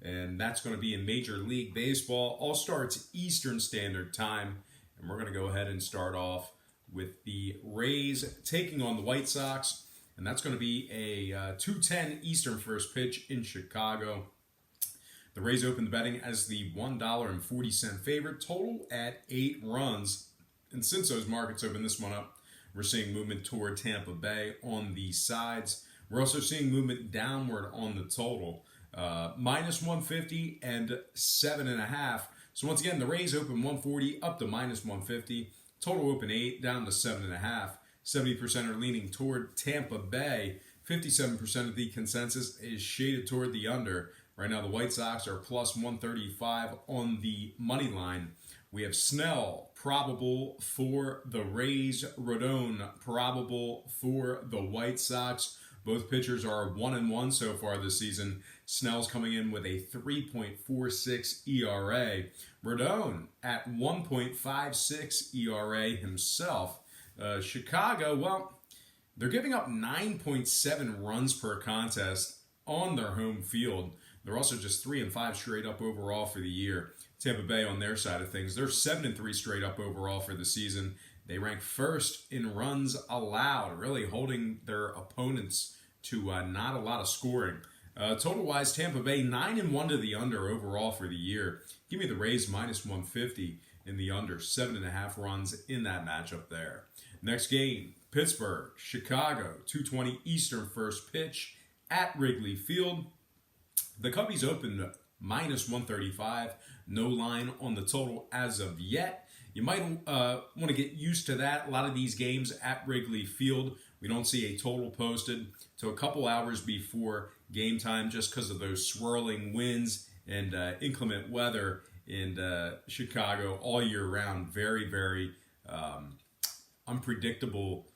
and that's going to be in Major League Baseball. All starts Eastern Standard Time, and we're going to go ahead and start off with the Rays taking on the White Sox, and that's going to be a 2:10 Eastern first pitch in Chicago. The Rays open the betting as the $1.40 favorite, total at 8 runs. And since those markets opened this one up, we're seeing movement toward Tampa Bay on the sides. We're also seeing movement downward on the total, minus 150 and 7.5. So once again, the Rays open 140 up to minus 150. Total open 8 down to 7.5. 70% are leaning toward Tampa Bay. 57% of the consensus is shaded toward the under. Right now, the White Sox are plus 135 on the money line. We have Snell, probable for the Rays. Rodon, probable for the White Sox. Both pitchers are 1-1 so far this season. Snell's coming in with a 3.46 ERA. Rodon at 1.56 ERA himself. Chicago, well, they're giving up 9.7 runs per contest on their home field. They're also just 3-5 straight up overall for the year. Tampa Bay on their side of things, they're 7-3 straight up overall for the season. They rank first in runs allowed, really holding their opponents to not a lot of scoring. Total-wise, Tampa Bay 9-1 to the under overall for the year. Give me the Rays minus 150 in the under, 7.5 runs in that matchup there. Next game, Pittsburgh, Chicago, 2:20 Eastern first pitch at Wrigley Field. The Cubbies opened minus 135. No line on the total as of yet. You might want to get used to that. A lot of these games at Wrigley Field, we don't see a total posted till a couple hours before game time just because of those swirling winds and inclement weather in Chicago all year round. Very, very unpredictable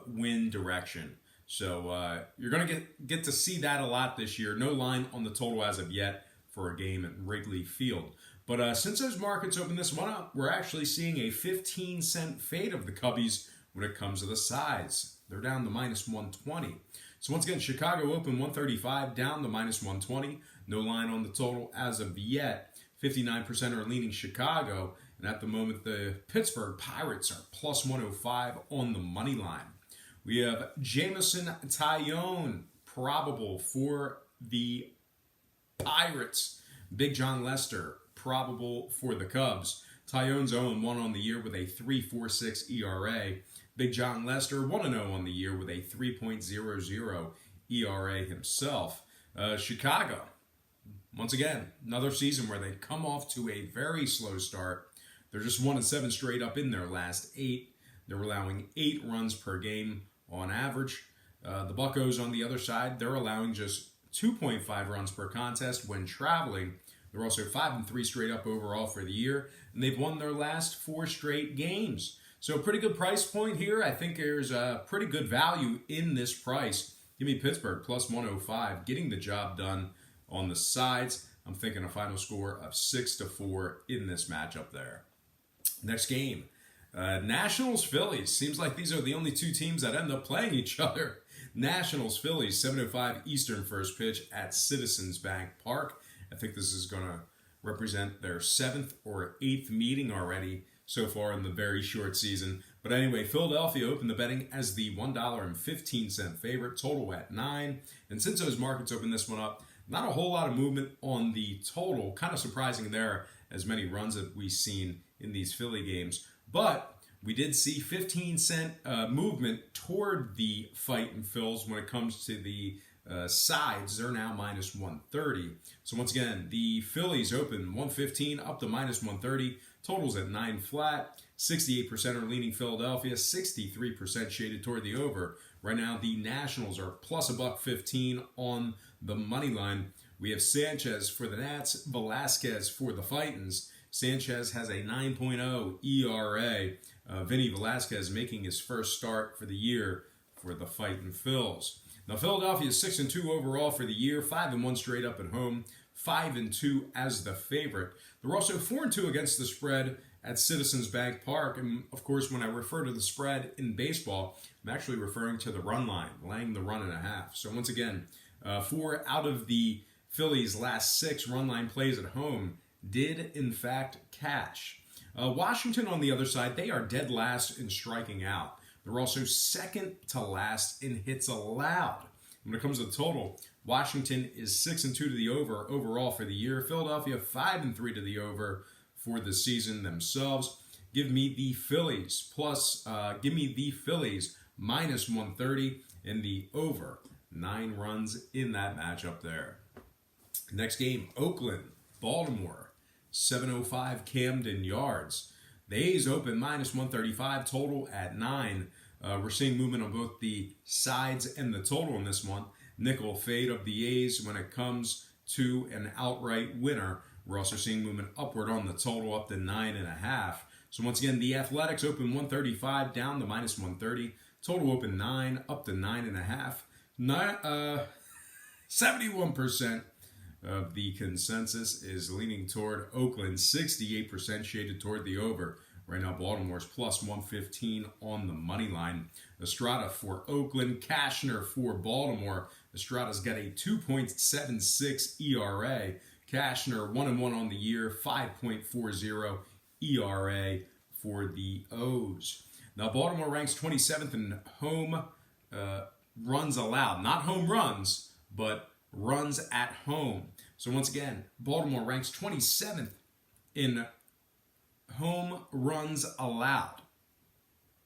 wind direction. So you're going to get to see that a lot this year. No line on the total as of yet for a game at Wrigley Field. But since those markets opened this one up, we're actually seeing a 15-cent fade of the Cubbies when it comes to the sides. They're down to minus 120. So once again, Chicago open 135, down to minus 120. No line on the total as of yet. 59% are leaning Chicago. And at the moment, the Pittsburgh Pirates are plus 105 on the money line. We have Jameson Taillon, probable for the Pirates. Big John Lester, probable for the Cubs. Taillon's 0-1 on the year with a 3.46 ERA. Big John Lester 1-0 on the year with a 3.00 ERA himself. Chicago, once again, another season where they come off to a very slow start. They're just 1-7 straight up in their last 8. They're allowing 8 runs per game on average. The Buccos on the other side, they're allowing just 2.5 runs per contest when traveling. They're also 5-3 straight up overall for the year, and they've won their last 4 straight games. So a pretty good price point here. I think there's a pretty good value in this price. Give me Pittsburgh plus 105, getting the job done on the sides. I'm thinking a final score of 6-4 in this matchup there. Next game, Nationals Phillies. Seems like these are the only 2 teams that end up playing each other. Nationals Phillies, 7:05 Eastern first pitch at Citizens Bank Park. I think this is going to represent their 7th or 8th meeting already so far in the very short season. But anyway, Philadelphia opened the betting as the $1.15 favorite, total at 9. And since those markets opened this one up, not a whole lot of movement on the total. Kind of surprising there, as many runs that we've seen in these Philly games. But we did see 15-cent movement toward the Fightin' Phils when it comes to the sides. They're now minus 130. So once again, the Phillies open 115 up to minus 130. Totals at 9 flat. 68% are leaning Philadelphia. 63% shaded toward the over. Right now, the Nationals are plus $1.15 on the money line. We have Sanchez for the Nats, Velasquez for the Fightins. Sanchez has a 9.0 ERA. Vinny Velasquez making his first start for the year for the Fightin' Phils. Now, Philadelphia is 6-2 overall for the year, 5-1 straight up at home, 5-2 as the favorite. They're also 4-2 against the spread at Citizens Bank Park. And of course, when I refer to the spread in baseball, I'm actually referring to the run line, laying the 1.5. So once again, 4 out of the Phillies' last 6 run line plays at home did, in fact, cash. Washington, on the other side, they are dead last in striking out. They're also second to last in hits allowed. When it comes to the total, Washington is 6-2 to the over overall for the year. Philadelphia 5-3 to the over for the season themselves. Give me the Phillies minus 130 in the over. 9 runs in that matchup there. Next game, Oakland, Baltimore, 7:05 Camden Yards. The A's open minus 135, total at 9. We're seeing movement on both the sides and the total in this one. Nickel fade of the A's when it comes to an outright winner. We're also seeing movement upward on the total up to 9.5. So once again, the Athletics open 135 down to minus 130. Total open 9 up to 9.5. 71% of the consensus is leaning toward Oakland. 68% shaded toward the over. Right now, Baltimore's plus 115 on the money line. Estrada for Oakland, Cashner for Baltimore. Estrada's got a 2.76 ERA. Cashner 1-1 on the year, 5.40 ERA for the O's. Now, Baltimore ranks 27th in home runs allowed. Not home runs, but runs at home. So once again, Baltimore ranks 27th in home runs allowed.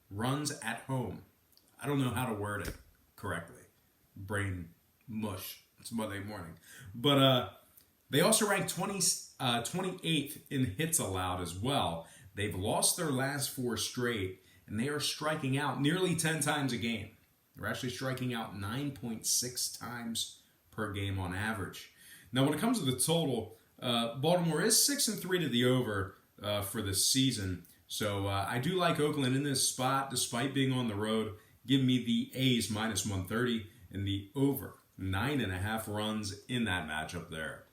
Runs at home. I don't know how to word it correctly. Brain mush. It's Monday morning. But they also rank 28th in hits allowed as well. They've lost their last 4 straight, and they are striking out nearly 10 times a game. They're actually striking out 9.6 times per game on average. Now, when it comes to the total, Baltimore is 6-3 to the over for this season. So I do like Oakland in this spot, despite being on the road. Give me the A's minus 130 and the over. 9.5 runs in that matchup there.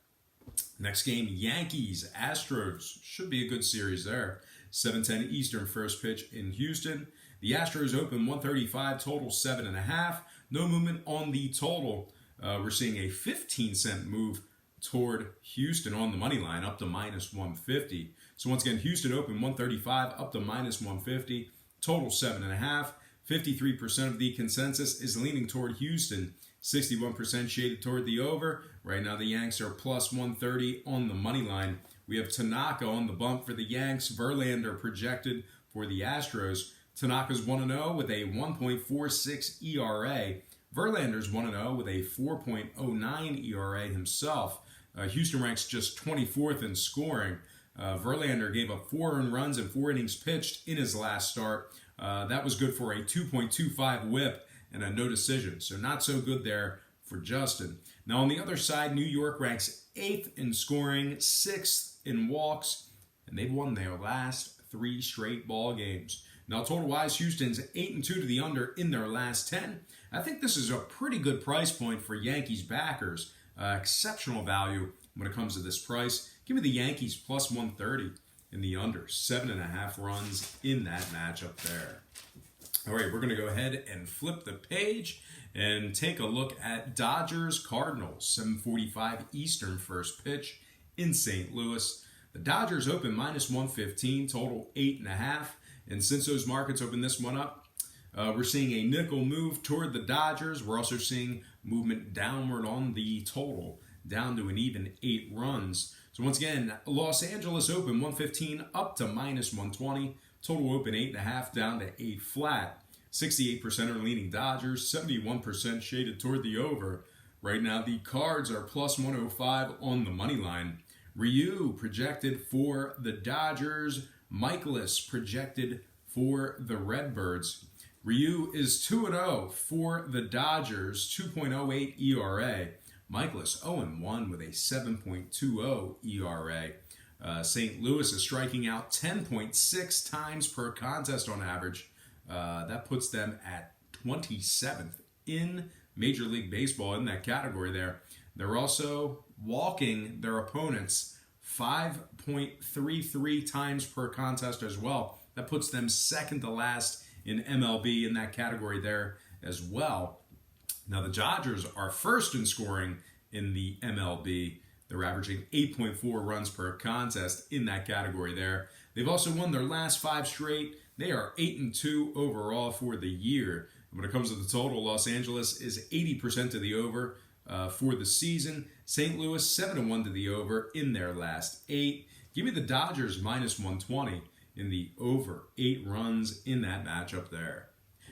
Next game, Yankees, Astros. Should be a good series there. 7:10 Eastern first pitch in Houston. The Astros open 135, total 7.5. No movement on the total. We're seeing a 15-cent move toward Houston on the money line, up to minus 150. So once again, Houston open 135, up to minus 150. Total 7.5. 53% of the consensus is leaning toward Houston. 61% shaded toward the over. Right now, the Yanks are plus 130 on the money line. We have Tanaka on the bump for the Yanks. Verlander projected for the Astros. Tanaka's 1-0 with a 1.46 ERA. Verlander's 1-0 with a 4.09 ERA himself. Houston ranks just 24th in scoring. Verlander gave up 4 earned runs and 4 innings pitched in his last start. That was good for a 2.25 whip and a no decision. So not so good there for Justin. Now on the other side, New York ranks 8th in scoring, 6th in walks, and they've won their last 3 straight ball games. Now total-wise, Houston's 8-2 to the under in their last 10. I think this is a pretty good price point for Yankees backers. Exceptional value when it comes to this price. Give me the Yankees plus 130 in the under. 7.5 runs in that matchup there. All right, we're going to go ahead and flip the page and take a look at Dodgers Cardinals. 7:45 Eastern first pitch in St. Louis. The Dodgers open minus 115, total 8.5. And since those markets opened this one up, we're seeing a nickel move toward the Dodgers. We're also seeing movement downward on the total, down to an even 8 runs. So once again, Los Angeles open 115 up to minus 120. Total open 8.5 down to 8 flat. 68% are leaning Dodgers, 71% shaded toward the over. Right now, the Cards are plus 105 on the money line. Ryu projected for the Dodgers. Michaelis projected for the Redbirds. Ryu is 2-0 for the Dodgers, 2.08 ERA. Michaelis 0-1 with a 7.20 ERA. St. Louis is striking out 10.6 times per contest on average. That puts them at 27th in Major League Baseball in that category there. They're also walking their opponents 5.33 times per contest as well. That puts them second to last in MLB in that category there as well. Now the Dodgers are first in scoring in the MLB. They're averaging 8.4 runs per contest in that category there. They've also won their last 5 straight. They are 8-2 overall for the year. And when it comes to the total, Los Angeles is 80% to the over for the season. St. Louis 7-1 to the over in their last 8. Give me the Dodgers minus 120 in the over 8 runs in that matchup there.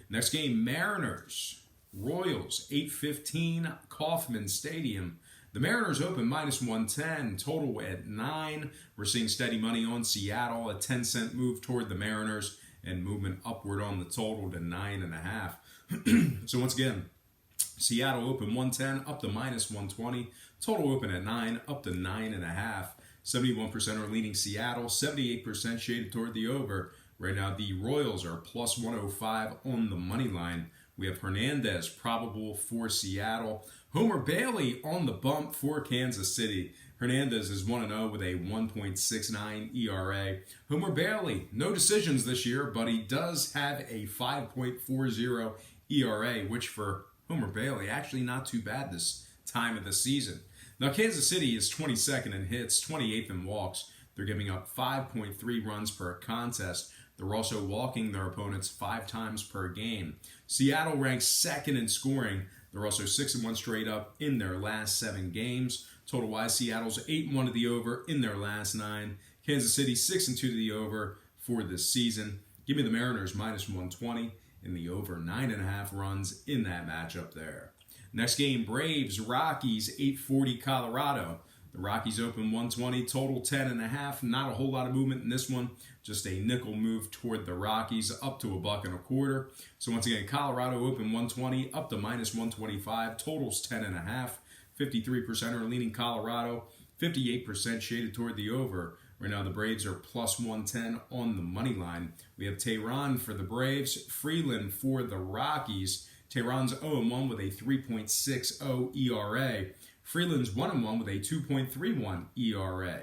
Next game, Mariners, Royals, 8:15, Kauffman Stadium. The Mariners open minus 110, total at 9. We're seeing steady money on Seattle, a 10-cent move toward the Mariners, and movement upward on the total to 9.5. So once again, Seattle open 110, up to minus 120. Total open at 9, up to 9.5. 71% are leaning Seattle, 78% shaded toward the over. Right now, the Royals are plus 105 on the money line. We have Hernandez probable for Seattle. Homer Bailey on the bump for Kansas City. Hernandez is 1-0 with a 1.69 ERA. Homer Bailey, no decisions this year, but he does have a 5.40 ERA, which for Homer Bailey, actually not too bad this time of the season. Now, Kansas City is 22nd in hits, 28th in walks. They're giving up 5.3 runs per contest. They're also walking their opponents 5 times per game. Seattle ranks 2nd in scoring. They're also 6-1 straight up in their last 7 games. Total-wise, Seattle's 8-1 to the over in their last 9. Kansas City 6-2 to the over for this season. Give me the Mariners minus 120 in the over 9.5 runs in that matchup there. Next game, Braves, Rockies, 8:40 Colorado. The Rockies open 120, total 10.5. Not a whole lot of movement in this one. Just a nickel move toward the Rockies, up to $1.25. So once again, Colorado open 120, up to minus 125. Totals 10.5. 53% are leaning Colorado. 58% shaded toward the over. Right now, the Braves are plus 110 on the money line. We have Tehran for the Braves, Freeland for the Rockies. Tehran's 0-1 with a 3.60 ERA. Freeland's 1-1 with a 2.31 ERA.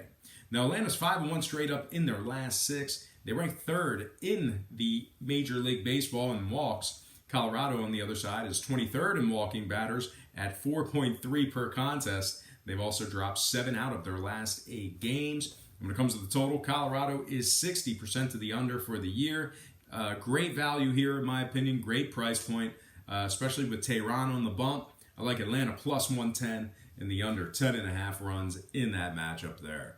Now, Atlanta's 5-1 straight up in their last 6. They rank 3rd in the Major League Baseball in walks. Colorado, on the other side, is 23rd in walking batters at 4.3 per contest. They've also dropped 7 out of their last 8 games. When it comes to the total, Colorado is 60% to the under for the year. Great value here, in my opinion. Great price point, especially with Tehran on the bump. I like Atlanta plus 110 in the under 10.5 runs in that matchup there.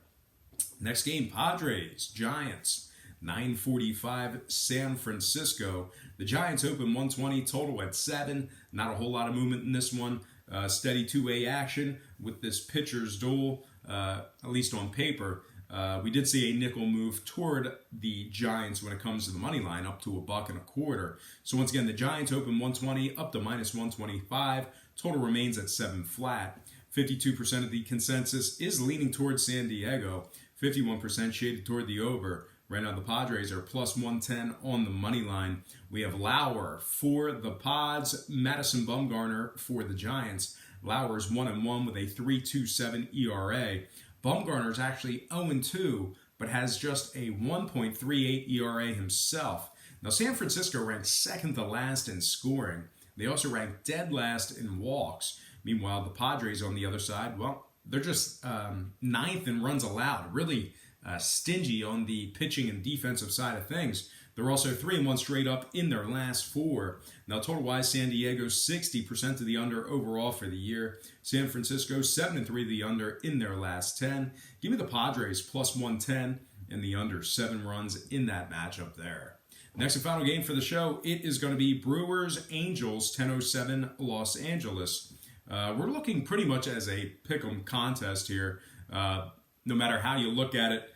Next game, Padres, Giants, 9:45 San Francisco. The Giants open 120, total at 7. Not a whole lot of movement in this one. Steady two-way action with this pitcher's duel, at least on paper. We did see a nickel move toward the Giants when it comes to the money line, up to $1.25. So once again, the Giants open 120, up to minus 125. Total remains at 7 flat. 52% of the consensus is leaning towards San Diego. 51% shaded toward the over. Right now, the Padres are plus 110 on the money line. We have Lauer for the Pods, Madison Bumgarner for the Giants. Lauer's 1-1 with a 3.27 ERA. Bumgarner's actually 0-2, but has just a 1.38 ERA himself. Now, San Francisco ranks 2nd to last in scoring. They also rank dead last in walks. Meanwhile, the Padres on the other side, well, they're just 9th in runs allowed. Really stingy on the pitching and defensive side of things. They're also 3-1 straight up in their last 4. Now, total-wise, San Diego 60% to the under overall for the year. San Francisco 7-3 to the under in their last 10. Give me the Padres plus 110 and the under 7 runs in that matchup there. Next and final game for the show, it is going to be Brewers Angels, 10:07 Los Angeles. We're looking pretty much as a pick'em contest here. No matter how you look at it,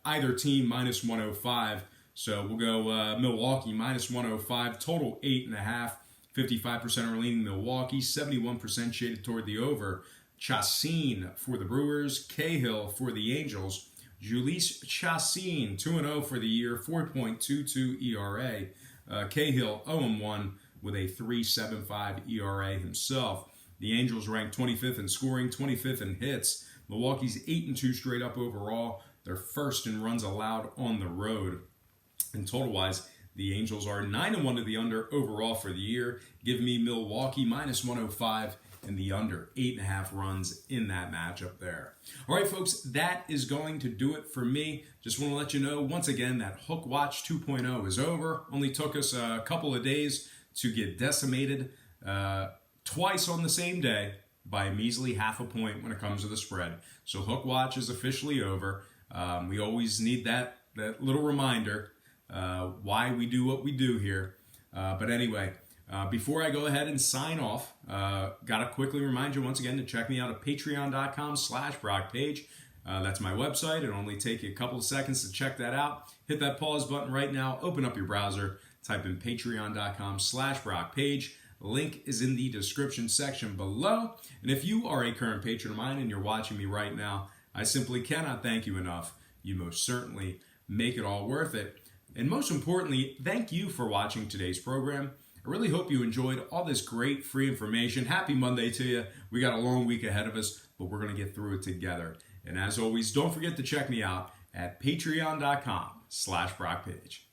either team minus 105. So we'll go Milwaukee minus 105, total 8.5. 55% are leaning Milwaukee, 71% shaded toward the over. Chacin for the Brewers, Cahill for the Angels. Jhoulys Chacin, 2-0 for the year, 4.22 ERA. Cahill, 0-1 with a 3.75 ERA himself. The Angels rank 25th in scoring, 25th in hits. Milwaukee's 8-2 straight up overall. They're 1st in runs allowed on the road. And total-wise, the Angels are 9-1 to the under overall for the year. Give me Milwaukee minus 105 and the under 8.5 runs in that matchup there. All right, folks, that is going to do it for me. Just want to let you know once again that Hook Watch 2.0 is over. Only took us a couple of days to get decimated twice on the same day by a measly half a point when it comes to the spread. So Hook Watch is officially over. We always need that little reminder why we do what we do here. But anyway, before I go ahead and sign off, got to quickly remind you once again to check me out at patreon.com/BrockPage. That's my website. It'll only take you a couple of seconds to check that out. Hit that pause button right now. Open up your browser. Type in patreon.com/BrockPage. Link is in the description section below. And if you are a current patron of mine and you're watching me right now, I simply cannot thank you enough. You most certainly make it all worth it. And most importantly, thank you for watching today's program. I really hope you enjoyed all this great free information. Happy Monday to you. We got a long week ahead of us, but we're going to get through it together. And as always, don't forget to check me out at patreon.com/BrockPage.